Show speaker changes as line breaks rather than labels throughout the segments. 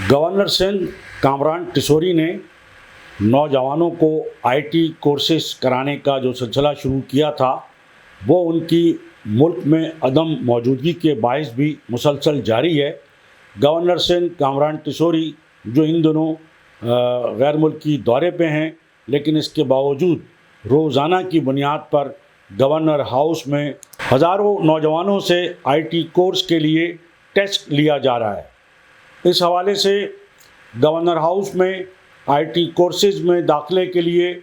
Governor Singh Kamran टिशोरी ने नौजवानों को आईटी कोर्सेस कराने का जो सिलसिला शुरू किया था वो उनकी मुल्क में अदम मौजूदगी के बायस भी मुसलसल जारी है। गवर्नर सिंह कामरान टिशोरी जो इन दिनों गैर मुल्की दौरे पे हैं, लेकिन इसके बावजूद रोज़ाना की बुनियाद पर गवर्नर हाउस में हज़ारों नौजवानों से आईटी कोर्स के लिए टेस्ट लिया जा रहा है। इस हवाले से गवर्नर हाउस में आईटी कोर्सेज़ में दाखिले के लिए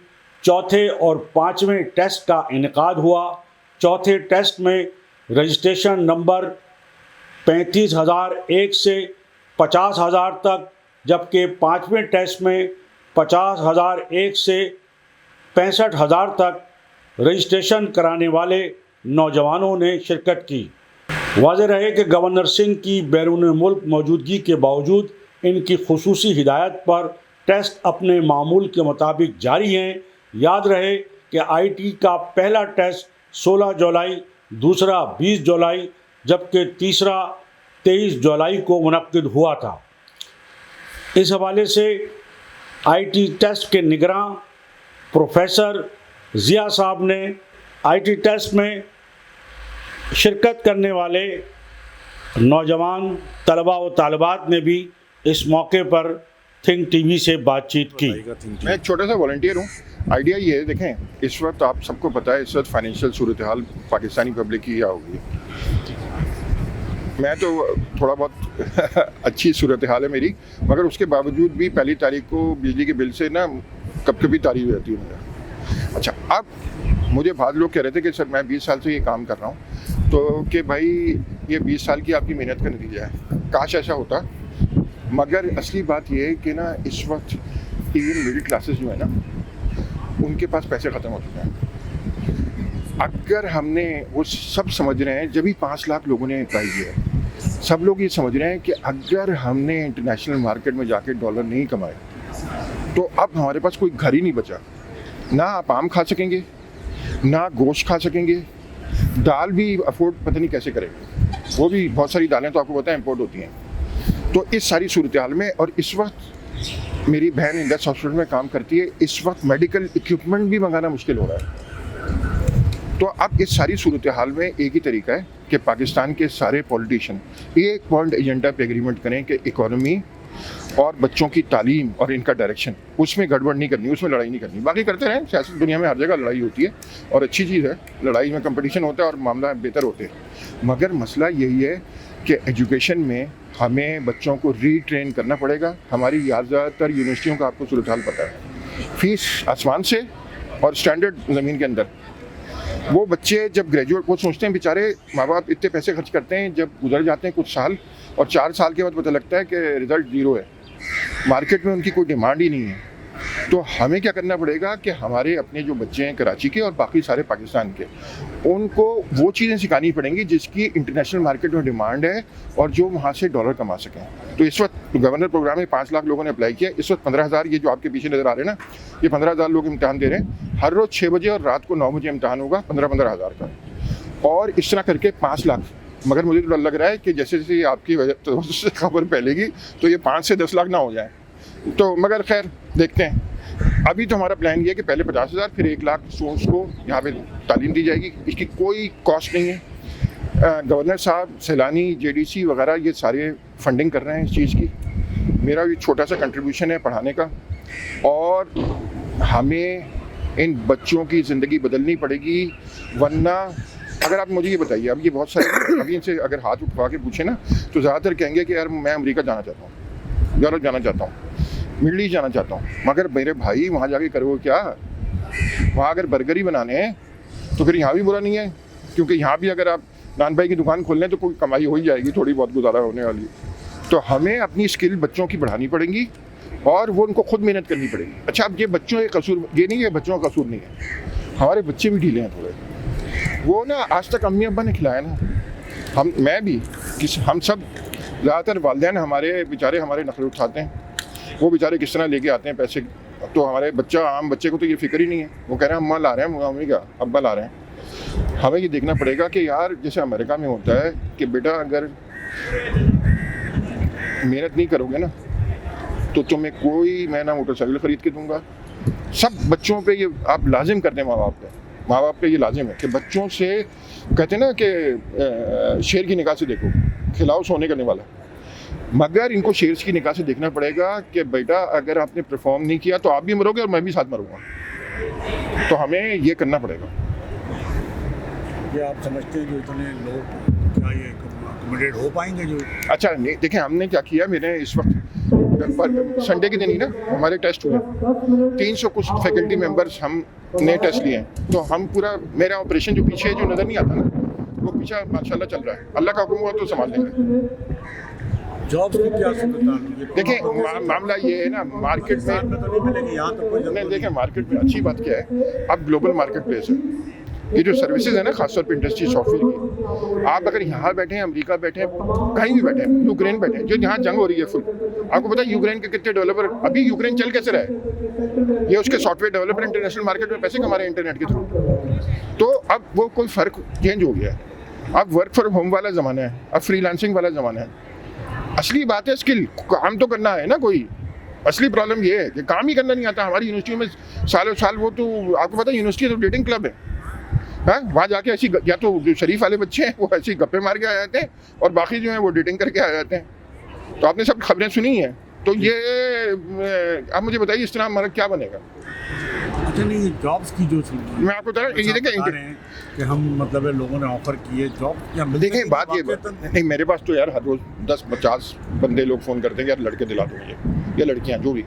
चौथे और पाँचवें टेस्ट का इनेकाद हुआ। चौथे टेस्ट में रजिस्ट्रेशन नंबर 35,001 से 50,000 तक, जबकि पाँचवें टेस्ट में 50,001 से 65,000 तक रजिस्ट्रेशन कराने वाले नौजवानों ने शिरकत की। वाज़ेह रहे कि गवर्नर सिंह की बैरून मुल्क मौजूदगी के बावजूद इनकी खुसूसी हिदायत पर टेस्ट अपने मामूल के मुताबिक जारी हैं। याद रहे कि आईटी का पहला टेस्ट 16 जुलाई, दूसरा 20 जुलाई, जबकि तीसरा 23 जुलाई को मुनक्किद हुआ था। इस हवाले से आईटी टेस्ट के निगरां प्रोफेसर ज़िया साहब ने आईटी टेस्ट में शिरकत करने वाले नौजवान तलबा व तालिबात ने भी इस मौके पर थिंक टीवी से बातचीत की।
मैं एक छोटा सा वॉलंटियर हूँ। आइडिया ये है, देखें, इस वक्त आप सबको पता है इस वक्त फाइनेंशियल सूरत हाल पाकिस्तानी पब्लिक की क्या होगी। मैं तो थोड़ा बहुत अच्छी सूरत हाल है मेरी, मगर उसके बावजूद भी पहली तारीख को बिजली के बिल से ना कभी तारीफ रहती है मुझे। अच्छा, अब मुझे बहुत लोग कह रहे थे कि सर मैं 20 साल से ये काम कर रहा हूँ, तो कि भाई ये 20 साल की आपकी मेहनत का नतीजा है, काश ऐसा होता। मगर असली बात ये है कि ना इस वक्त इवन मिडिल क्लासेस जो है ना उनके पास पैसे ख़त्म हो चुके हैं। अगर हमने वो सब समझ रहे हैं, जब भी 5 लाख लोगों ने अप्लाई किया है, सब लोग ये समझ रहे हैं कि अगर हमने इंटरनेशनल मार्केट में जाके डॉलर नहीं कमाए तो अब हमारे पास कोई घर ही नहीं बचा। ना आप आम खा सकेंगे, ना गोश्त खा सकेंगे, दाल भी अफोर्ड पता नहीं कैसे करेंगे। वो भी बहुत सारी दालें तो आपको पता है इम्पोर्ट होती हैं। तो इस सारी सूरत हाल में, और इस वक्त मेरी बहन इंडस हॉस्पिटल में काम करती है, इस वक्त मेडिकल इक्विपमेंट भी मंगाना मुश्किल हो रहा है। तो अब इस सारी सूरत हाल में एक ही तरीका है कि पाकिस्तान के सारे पॉलिटिशियन एक पॉइंट एजेंडा पे एग्रीमेंट करें कि इकोनॉमी और बच्चों की तालीम और इनका डायरेक्शन, उसमें गड़बड़ नहीं करनी, उसमें लड़ाई नहीं करनी। बाकी करते रहें, सियासत दुनिया में हर जगह लड़ाई होती है और अच्छी चीज़ है, लड़ाई में कंपटीशन होता है और मामला बेहतर होते हैं। मगर मसला यही है कि एजुकेशन में हमें बच्चों को रीट्रेन करना पड़ेगा। हमारी ज़्यादातर यूनिवर्सिटियों का आपको सूरत हाल पता है, फीस आसमान से और स्टैंडर्ड ज़मीन के अंदर। वो बच्चे जब ग्रेजुएट, वो सोचते हैं बेचारे माँ बाप इतने पैसे खर्च करते हैं, जब गुजर जाते हैं कुछ साल और 4 साल के बाद पता लगता है कि रिज़ल्ट ज़ीरो है, मार्केट में उनकी कोई डिमांड ही नहीं है। तो हमें क्या करना पड़ेगा कि हमारे अपने जो बच्चे हैं कराची के और बाकी सारे पाकिस्तान के, उनको वो चीज़ें सिखानी पड़ेंगी जिसकी इंटरनेशनल मार्केट में डिमांड है और जो वहाँ से डॉलर कमा सकें। तो इस वक्त गवर्नर प्रोग्राम में 5 लाख लोगों ने अप्लाई किया। इस वक्त 15,000, ये जो आपके पीछे नज़र आ रहे हैं ना, ये 15,000 लोग इम्तहान दे रहे हैं। हर रोज़ 6 बजे और रात को 9 बजे इम्तहान होगा, 15,000 का, और इस तरह करके 5 लाख। मगर मुझे तो लग रहा है कि जैसे जैसे आपकी वजह से खबर फैलेगी तो ये 5 से 10 लाख ना हो जाए। तो मगर खैर देखते हैं। अभी तो हमारा प्लान ये है कि पहले 50,000 फिर 1 लाख स्टूडेंट्स को यहाँ पे तालीम दी जाएगी। इसकी कोई कॉस्ट नहीं है। गवर्नर साहब, सैलानी, जेडीसी वगैरह ये सारे फंडिंग कर रहे हैं इस चीज़ की। मेरा भी छोटा सा कंट्रीब्यूशन है पढ़ाने का, और हमें इन बच्चों की ज़िंदगी बदलनी पड़ेगी। वरना अगर आप मुझे ये बताइए, अब ये बहुत सारे अभी इनसे अगर हाथ उठवा के पूछे ना तो ज़्यादातर कहेंगे कि यार मैं अमेरिका जाना चाहता हूँ, यूरोप जाना चाहता हूँ, मिडल ईस्ट जाना चाहता हूँ। मगर मेरे भाई वहाँ जाके करोगे क्या? वहाँ अगर बर्गर ही बनाने हैं तो फिर यहाँ भी बुरा नहीं है, क्योंकि यहाँ भी अगर आप नान भाई की दुकान खोल लें तो कोई कमाई हो ही जाएगी, थोड़ी बहुत गुजारा होने वाली। तो हमें अपनी स्किल बच्चों की बढ़ानी पड़ेंगी और वो उनको खुद मेहनत करनी पड़ेगी। अच्छा, अब ये बच्चों का कसूर, ये नहीं है बच्चों का कसूर नहीं है, हमारे बच्चे भी ढीले हैं थोड़े। वो ना आज तक अम्मी अब्बा ने खिलाया ना, मैं भी, हम सब, ज़्यादातर वालिदैन हमारे बेचारे हमारे नखरे उठाते हैं। वो बेचारे किस तरह लेके आते हैं पैसे, तो हमारे आम बच्चे को तो ये फिक्र ही नहीं है। वो कह रहे हैं अम्मा ला रहे हैं, मम्मी का अब्बा ला रहे हैं। हमें ये देखना पड़ेगा कि यार जैसे अमेरिका में होता है कि बेटा अगर मेहनत नहीं करोगे ना तो तुम्हें कोई मैं ना मोटरसाइकिल खरीद के दूंगा। सब बच्चों पे ये आप लाजिम कर दें, माँ बाप पे ये लाजिम है कि बच्चों से कहते हैं ना कि शेर की निगाह से देखो, खिलाओ सोने करने वाला, मगर इनको शेर की निगाह से देखना पड़ेगा कि बेटा अगर आपने परफॉर्म नहीं किया तो आप भी मरोगे और मैं भी साथ मरूंगा। तो हमें ये करना पड़ेगा।
ये आप समझते हैं जो इतने लोग क्या ये अकोमोडेट हो पाएंगे जो?
अच्छा नहीं, देखें हमने क्या किया, मैंने इस वक्त संडे के दिन ही ना हमारे टेस्ट हुए, 300 कुछ फैकल्टी मेंबर्स हमने टेस्ट लिए हैं। तो हम पूरा मेरा ऑपरेशन जो पीछे जो नज़र नहीं आता ना, वो पीछे माशाल्लाह चल रहा है। अल्लाह का हुक्म हुआ तो संभाल लेंगे।
जॉब्स की क्या सूरत?
देखें मामला ये है ना, मार्केट में
तो नहीं मिलेगी यहाँ तो
नहीं, देखें मार्केट में अच्छी बात क्या है, अब ग्लोबल मार्केट प्लेस है। ये जो सर्विसेज है ना, खासतौर पे इंडस्ट्री सॉफ्टवेयर की, आप अगर यहाँ बैठे हैं, अमेरिका बैठे हैं, कहीं भी बैठे हैं, यूक्रेन बैठे हैं, जो यहाँ जंग हो रही है फुल, आपको पता है यूक्रेन के कितने डेवलपर, अभी यूक्रेन चल कैसे रहा है, ये उसके सॉफ्टवेयर डेवलपर इंटरनेशनल मार्केट में पैसे कमा रहे हैं इंटरनेट के थ्रू। तो अब वो कोई फ़र्क चेंज हो गया है, अब वर्क फ्रॉम होम वाला ज़माना है, अब फ्रीलांसिंग वाला ज़माना है। असली बात है स्किल, काम तो करना है ना। कोई असली प्रॉब्लम ये है कि काम ही करना नहीं आता। हमारी यूनिवर्सिटियों में सालों साल, वो तो आपको पता है यूनिवर्सिटी तो डेटिंग क्लब है, हाँ, वहाँ जाके ऐसी, या तो जो शरीफ वाले बच्चे हैं वो ऐसी गप्पे मार के आ जाते हैं और बाकी जो हैं वो डेटिंग करके आ जाते हैं। तो आपने सब खबरें सुनी हैं। तो ये आप मुझे बताइए इस तरह हमारा क्या बनेगा?
अच्छा नहीं, जॉब्स की जो
मैं आपको बता रहा हूँ, ये देखें
कि हम मतलब लोगों ने ऑफर किए जॉब,
देखें बात ये नहीं, मेरे पास तो यार हर रोज़ 10-50 बंदे लोग फ़ोन करते हैं कि यार लड़के दिला दो मुझे, या लड़कियाँ, जो भी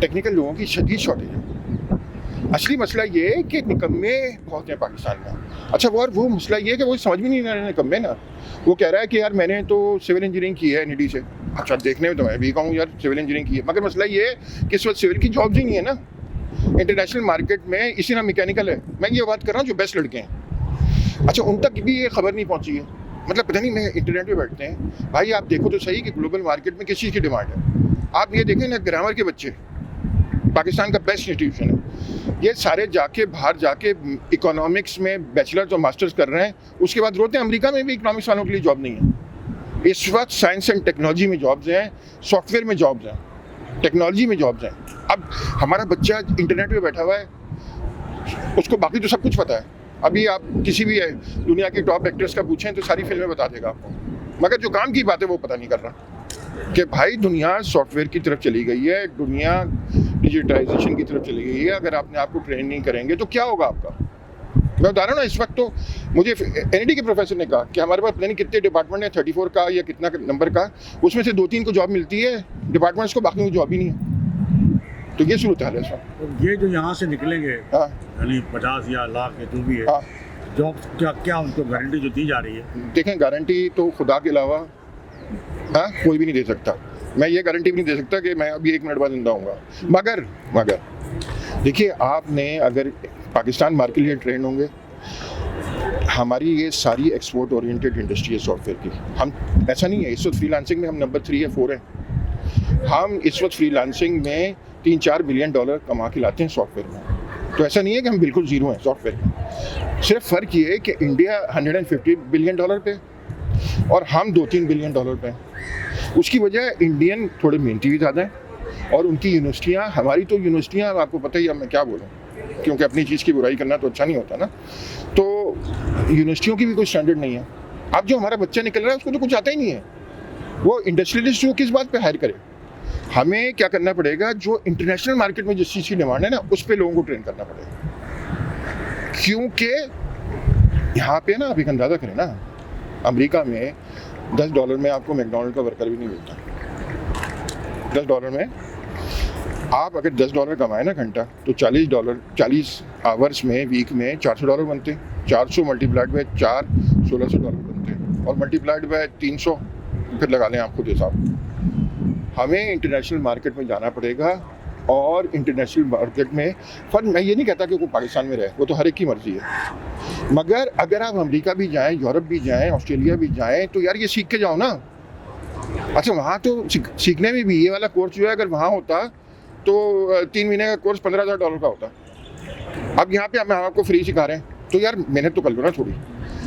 टेक्निकल लोगों की शदीद शॉर्टेज है। असली मसला ये है कि निकम्मे बहुत हैं पाकिस्तान में। अच्छा वो मसला ये है कि वो समझ भी नहीं रहे निकम्मे ना। वो कह रहा है कि यार मैंने तो सिविल इंजीनियरिंग की है एनईडी से। अच्छा देखने में तो मैं भी कहूँ यार सिविल इंजीनियरिंग की है, मगर मसला ये है कि इस वक्त सिविल की जॉब्स ही नहीं है ना इंटरनेशनल मार्केट में। इसी ना मैकेनिकल है, मैं ये बात कर रहा हूँ जो बेस्ट लड़के हैं। अच्छा उन तक भी ये खबर नहीं पहुँची है, मतलब पता नहीं, मैं इंटरनेट पे बैठते हैं भाई, आप देखो तो सही कि ग्लोबल मार्केट में किस चीज़ की डिमांड है। आप ये देखें ना, ग्रामर के बच्चे पाकिस्तान का बेस्ट इंस्टीट्यूशन है, ये सारे जाके बाहर जाके इकोनॉमिक्स में बैचलर्स और मास्टर्स कर रहे हैं, उसके बाद रोते हैं अमेरिका में भी इकोनॉमिक्स वालों के लिए जॉब नहीं है। इस वक्त साइंस एंड टेक्नोलॉजी में जॉब्स हैं, सॉफ्टवेयर में जॉब्स हैं, टेक्नोलॉजी में जॉब्स हैं। अब हमारा बच्चा इंटरनेट पे बैठा हुआ है, उसको बाकी तो सब कुछ पता है। अभी आप किसी भी दुनिया के टॉप एक्टर्स का पूछें तो सारी फिल्में बता देगा आपको, मगर जो काम की बात है वो पता नहीं कर रहा कि भाई दुनिया सॉफ्टवेयर की तरफ चली गई है, दुनिया डिजिटाइजेशन की तरफ चली गई है। अगर आपने आपको ट्रेन नहीं करेंगे तो क्या होगा आपका? मैं बता रहा हूँ ना, इस वक्त तो मुझे एनईडी के प्रोफेसर ने कहा कि हमारे पास पता नहीं कितने डिपार्टमेंट है, 34 का या कितना नंबर का, उसमें से 2-3 को जॉब मिलती है डिपार्टमेंट्स को, बाकी को जॉब ही नहीं है। तो ये सूरत हाल है इस वक्त।
तो ये जो यहाँ से निकलेंगे,
हाँ,
यानी 50 या लाख जो भी है,
हाँ,
जॉब क्या उनको गारंटी जो दी जा रही है?
देखें गारंटी तो खुदा के अलावा कोई भी नहीं दे सकता। मैं ये गारंटी भी नहीं दे सकता कि मैं अभी 1 मिनट बाद जिंदा हूँगा, मगर देखिए आपने अगर पाकिस्तान मार्केट के लिए ट्रेंड होंगे, हमारी ये सारी एक्सपोर्ट ओरिएंटेड इंडस्ट्री है सॉफ्टवेयर की। हम ऐसा नहीं है, इस वक्त फ्रीलांसिंग में हम नंबर 3 या 4 हैं। हम इस वक्त फ्रीलांसिंग में $3-4 बिलियन कमा के लाते हैं सॉफ्टवेयर में। तो ऐसा नहीं है कि हम बिल्कुल ज़ीरो हैं सॉफ्टवेयर में। सिर्फ फ़र्क ये है कि इंडिया $150 बिलियन पे और हम $2-3 बिलियन पे हैं। उसकी वजह इंडियन थोड़े मेहनती भी ज़्यादा हैं और उनकी यूनिवर्सिटियाँ, हमारी तो यूनिवर्सिटियाँ आपको पता ही है, अब मैं क्या बोलूँ, क्योंकि अपनी चीज़ की बुराई करना तो अच्छा नहीं होता ना। तो यूनिवर्सिटियों की भी कोई स्टैंडर्ड नहीं है। अब जो हमारा बच्चा निकल रहा है उसको तो कुछ आता ही नहीं है, वो इंडस्ट्रियलिस्ट को किस बात पे हायर करे? हमें क्या करना पड़ेगा, जो इंटरनेशनल मार्केट में जिस चीज़ की डिमांड है ना, उस पे लोगों को ट्रेन करना पड़ेगा। क्योंकि यहाँ पे ना आप एक अंदाज़ा करें ना, अमेरिका में $10 में आपको मैकडॉनल्ड का वर्कर भी नहीं मिलता। $10 में आप अगर $10 कमाए ना घंटा, तो $40 आवर्स में वीक में $400 बनते हैं। 400 मल्टीप्लाइड बाय 4 $1600 बनते हैं, और मल्टीप्लाइड बाय 300 फिर लगा लें आप खुद हिसाब। हमें इंटरनेशनल मार्केट में जाना पड़ेगा, और इंटरनेशनल मार्केट में फर्क, मैं ये नहीं कहता कि कोई पाकिस्तान में रहे, वो तो हर एक की मर्जी है, मगर अगर आप अमेरिका भी जाएं, यूरोप भी जाएं, ऑस्ट्रेलिया भी जाएं, तो यार ये सीख के जाओ ना। अच्छा वहाँ तो सीखने में भी ये वाला कोर्स जो है, अगर वहाँ होता तो 3 महीने का कोर्स $15,000 का होता। अब यहाँ पे हम आपको फ्री सिखा रहे हैं, तो यार मेहनत तो कर लो ना थोड़ी।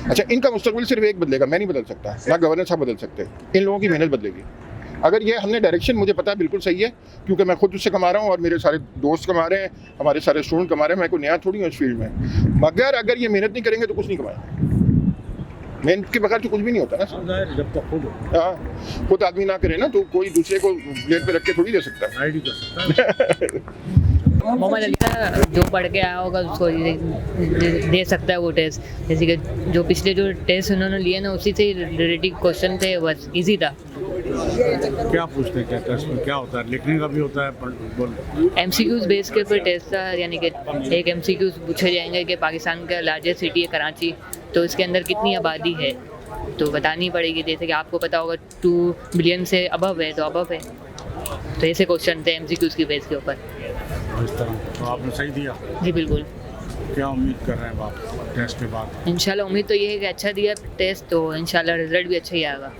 अच्छा इनका मुस्तकबिल सिर्फ एक बदलेगा, मैं नहीं बदल सकता, ना गवर्नर साहब बदल सकते, इन लोगों की मेहनत बदलेगी। अगर ये हमने डायरेक्शन, मुझे पता है बिल्कुल सही है, क्योंकि मैं खुद उससे कमा रहा हूँ और मेरे सारे दोस्त कमा रहे हैं, हमारे सारे स्टूडेंट कमा रहे हैं, मैं कोई नया थोड़ी हूँ इस फील्ड में। मगर अगर ये मेहनत नहीं करेंगे तो कुछ नहीं कमाएंगे। मेहनत के बगैर तो कुछ भी नहीं होता ना सर।
जब तक खुद
हाँ, खुद आदमी ना करे ना तो कोई दूसरे को प्लेट पे रख के थोड़ी दे सकता है।
आईडी कर सकता है।
मोहम्मद अली का जो पढ़ के आया होगा उसको दे सकता है वो टेस्ट। जैसे कि जो पिछले जो टेस्ट उन्होंने लिए ना उसी से रिलेटेड क्वेश्चन थे, बस इजी था।
क्या पूछते हैं, क्या टेस्ट में क्या होता है? लिखने का भी होता है?
एमसीक्यूज बेस के ऊपर टेस्ट था, यानी कि एक एमसीक्यूज पूछे जाएंगे कि पाकिस्तान का लार्जेस्ट सिटी है कराची, तो इसके अंदर कितनी आबादी है तो बतानी पड़ेगी। जैसे कि आपको पता होगा 2 बिलियन से अबव है तो अबव है, तो ऐसे क्वेश्चन थे एमसीक्यूज की बेस के ऊपर।
इस तरह तो आपने सही दिया?
जी बिल्कुल।
क्या उम्मीद कर रहे हैं आप टेस्ट के बाद?
इंशाल्लाह उम्मीद तो ये है कि अच्छा दिया टेस्ट तो इंशाल्लाह रिजल्ट भी अच्छा ही आएगा।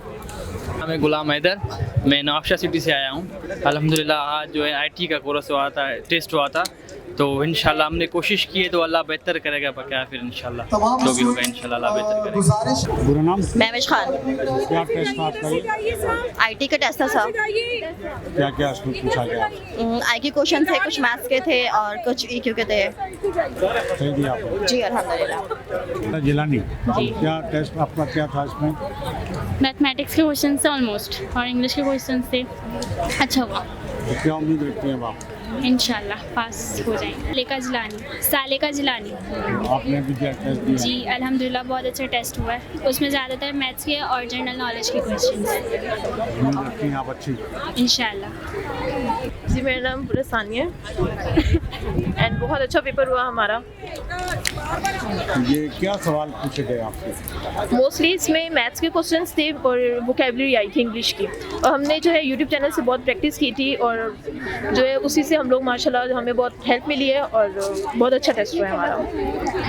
मैं गुलाम हैदर, मैं नवाबशाह सिटी से आया हूँ। अल्हम्दुलिल्लाह आज जो है आईटी का कोर्स हुआ था, टेस्ट हुआ था, तो इंशाल्लाह हमने कोशिश की है तो अल्लाह बेहतर करेगा। क्या फिर इंशाल्लाह जो भी होगा इंशाल्लाह अल्लाह बेहतर करेगा।
पूरा नाम?
महवेश खान।
क्या टेस्ट था आपका ये?
आईटी का टेस्ट था सर।
क्या क्या उसमें पूछा गया?
आईक्यू क्वेश्चन थे, कुछ मैथ्स के थे और कुछ ईक्यू के थे।
सही दिया आपने?
जी अल्हम्दुलिल्लाह।
जिलानी क्या टेस्ट आपका क्या था इसमें?
मैथमेटिक्स के क्वेश्चन थे ऑलमोस्ट और इंग्लिश के क्वेश्चन थे। अच्छा हुआ।
तो क्या उम्मीद रखती हैं आप?
इंशाल्लाह पास हो जाएंगे। सालेका जिलानी।
आपने भी क्या टेस्ट दिया?
जी अल्हम्दुलिल्लाह बहुत अच्छा टेस्ट हुआ है। उसमें ज़्यादातर मैथ्स के और जनरल नॉलेज के क्वेश्चन।
उम्मीद रखती हैं आप अच्छी?
इंशाल्लाह।
जी मेरा नाम पूरा सानिया है एंड बहुत अच्छा पेपर हुआ हमारा।
ये क्या सवाल पूछे गए आपसे?
मोस्टली इसमें मैथ्स के क्वेश्चंस थे और वोकेबलरी आई थी इंग्लिश की, और हमने जो है यूट्यूब चैनल से बहुत प्रैक्टिस की थी और जो है उसी से हम लोग माशाल्लाह हमें बहुत हेल्प मिली है और बहुत अच्छा टेस्ट हुआ है हमारा।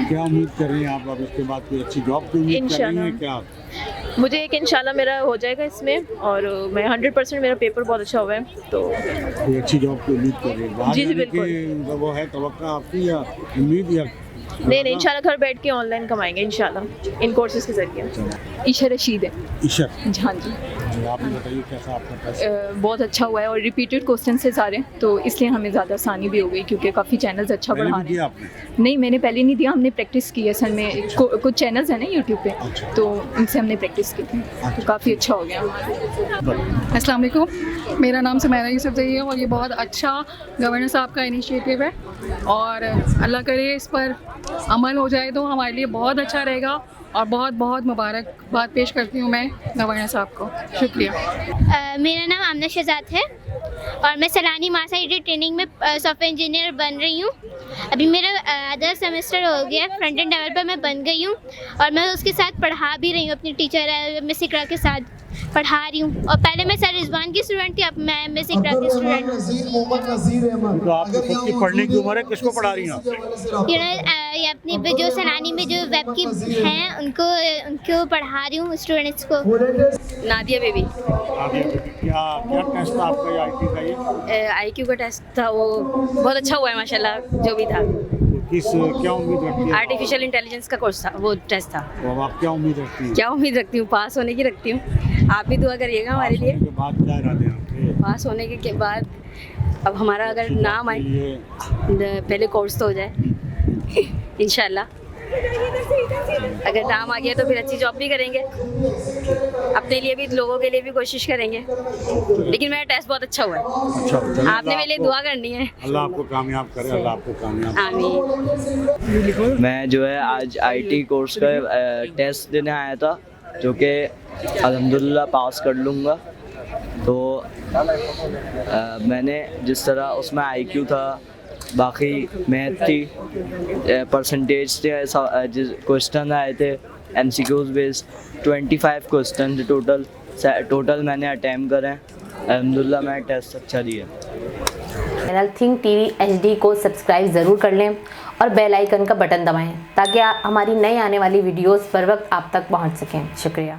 क्या उम्मीद कर रही हैं आप अब इसके बाद कोई अच्छी जॉब की उम्मीद कर रही हैं क्या?
मुझे एक इंशाल्लाह मेरा हो जाएगा इसमें और मैं 100% मेरा पेपर बहुत अच्छा हुआ है तो
कोई अच्छी जॉब की उम्मीद कर रही है? बाहर
जी,
जाने
बिल्कुल।
की वो है तवक्का आपकी या उम्मीद या?
नहीं इंशाल्लाह घर बैठ के ऑनलाइन कमाएंगे इंशाल्लाह इन कोर्सेज के जरिए।
ईशा रशीद है।
ईशा,
हाँ जी।
आपने बताइए कैसा आपका टेस्ट?
बहुत अच्छा हुआ है और रिपीटेड क्वेश्चन से सारे, तो इसलिए हमें ज़्यादा आसानी भी हो गई क्योंकि काफ़ी चैनल्स अच्छा
पहले
बढ़ा
भी
रहे
दिया
हैं।
आपने?
नहीं मैंने पहले नहीं दिया, हमने प्रैक्टिस की है असल में। कुछ चैनल्स हैं ना यूट्यूब पे,
अच्छा।
तो उनसे हमने प्रैक्टिस की थी तो काफ़ी अच्छा हो गया हमारा।
अस्सलाम वालेकुम, मेरा नाम सुमैरा यूसुफजई है और ये बहुत अच्छा गवर्नर साहब का इनिशिएटिव है और अल्लाह करे इस पर अमल हो जाए तो हमारे लिए बहुत अच्छा रहेगा और बहुत बहुत मुबारकबाद पेश करती हूँ मैं गवर्नर साहब को। शुक्रिया।
मेरा नाम आमना शहजाद है और मैं सलानी मास्टर ट्रेनिंग में सॉफ्टवेयर इंजीनियर बन रही हूँ। अभी मेरा आधा सेमेस्टर हो गया, फ्रंट एंड डेवलपर मैं बन गई हूँ और मैं उसके साथ पढ़ा भी रही हूँ। अपनी टीचर मिस इकरा के साथ पढ़ा रही हूँ और पहले मैं सर रिजवान की स्टूडेंट थी, अब मैं मिस इकरा की स्टूडेंट हूँ।
तो आपकी खुद की पढ़ने की उम्र है, किसको पढ़ा रही हैं आप?
ये अपनी जो सलानी में जो वेब की हैं उनको पढ़ा रही हूँ स्टूडेंट्स को।
नादिया बेबी।
आगे क्या क्या टेस्ट था आपका ये आईटी का? ये
आईक्यू का टेस्ट था, वो बहुत अच्छा हुआ है माशाल्लाह जो भी था।
किस क्या उम्मीद रखती हैं?
आर्टिफिशियल इंटेलिजेंस का कोर्स था, वो टेस्ट था।
तो अब आप क्या उम्मीद रखती हैं?
क्या उम्मीद रखती हूँ? पास होने की रखती हूँ। आप भी दुआ करिएगा हमारे लिए।
पास होने के बाद क्या इरादे हैं आपके?
पास होने के बाद अब हमारा अगर नाम आए, पहले कोर्स तो हो जाए इंशाल्लाह। अगर नाम आ गया तो फिर अच्छी जॉब भी करेंगे, अपने लिए भी लोगों के लिए भी कोशिश करेंगे। लेकिन मेरा टेस्ट बहुत अच्छा हुआ है।
अच्छा,
आपने मेरे लिए दुआ करनी है।
अल्लाह आपको कामयाब करे, अल्लाह आपको कामयाब करे।
आमीन।
मैं जो है आज आईटी कोर्स का टेस्ट देने आया था जो कि अल्हम्दुलिल्लाह पास कर लूँगा। तो मैंने जिस तरह उसमें आईक्यू था, बाकी मैथ थी, परसेंटेज थे, क्वेश्चन आए थे एमसीक्यूज बेस्ड 25 क्वेश्चन थे टोटल मैंने अटैम्प्ट करे हैं। अल्हम्दुलिल्लाह मैंने टेस्ट अच्छा दिया।
चैनल थिंक टीवी HD को सब्सक्राइब ज़रूर कर लें और बेल आइकन का बटन दबाएं ताकि हमारी नई आने वाली वीडियोस पर वक्त आप तक पहुंच सकें। शुक्रिया।